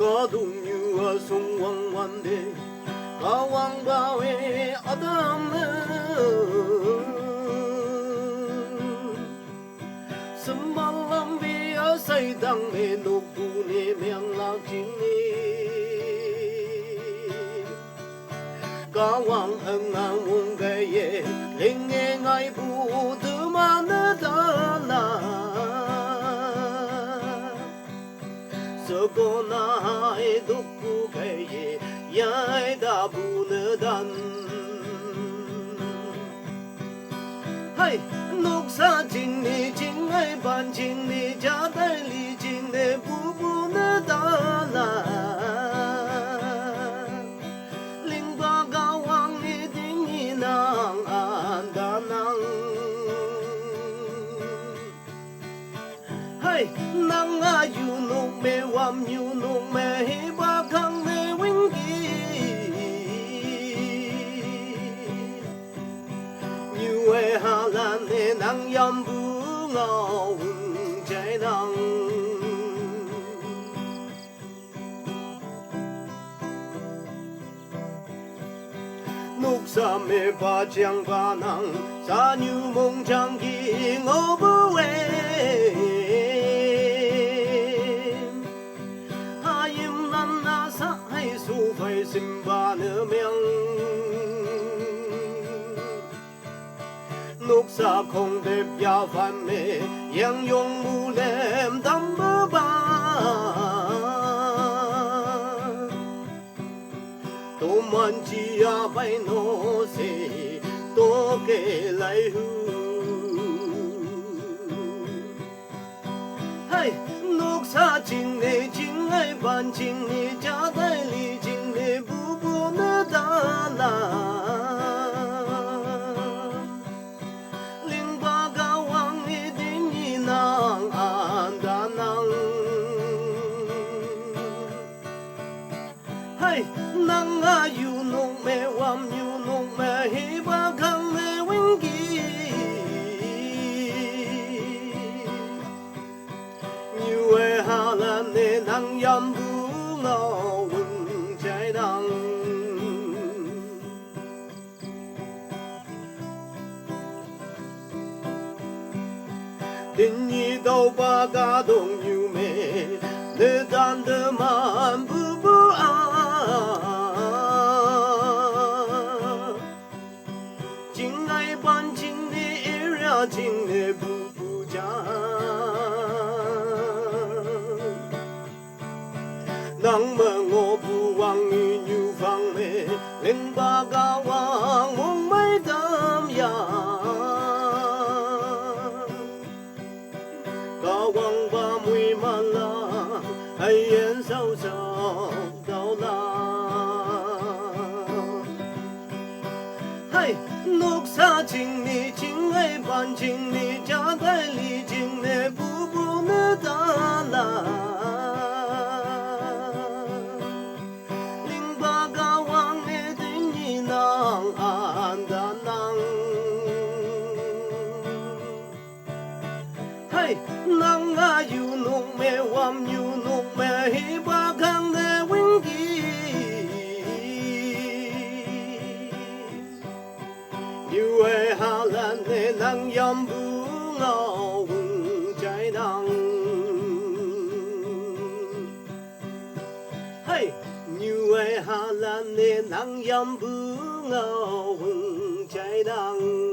có đúng như ở sông hoàng hoàn đề có hoàng bao ở tâm semalam dia saydang menukune yang lakini kawang ang mong gaye linge ngay bu mana dana sokona hai dukku gaye yai da bu dan hai nục sa chính ni chính ai ban chính ni cha đại li chính ne bu bu na da la linh ba ga wang ni ding ni nang an da nang hai nang a yu nục me wam yu nục me hi ba khang me wing gi như ai hà lan ne nang yam bu ngao trái nang nục sa me ba chang ba nang sa như mong chang gi ngô bu ha yim nan na sa hai su phai sim ba ne miang nục sa không đẹp ya phan mê yang yong mu lem đam bơ ba tô man chi ya bay no se tô kê lại hu hay nục sa chính ne chính ai ban chính ne cha đại li chính ne bu bu na da la nang a yu nong me wam yu nong me hi ba khang me wing gi như ai hà lan ne nang yam bu ngao wing trái đăng tin nhi đâu ba ga dong yu me ne dan de man bu bu a chính ne bu bu cha nang mơ ngô bu wang như phang mê lên ba ga wang mong mai tâm ya ga wang ba mui ma la hay yên sâu sâu đau la hay nục sa chính ni chính ai ban chính ni cha đại li chính ne bu bu na da la linh ba ga wang ne ding ni nang an da nang hay nang a yu nong me wam yu nong me hi ba khang ne wing gi như ai hà lan ne nang yam bu ngao trái nang hey như ai hà lan ne nang yam bu ngao trái nang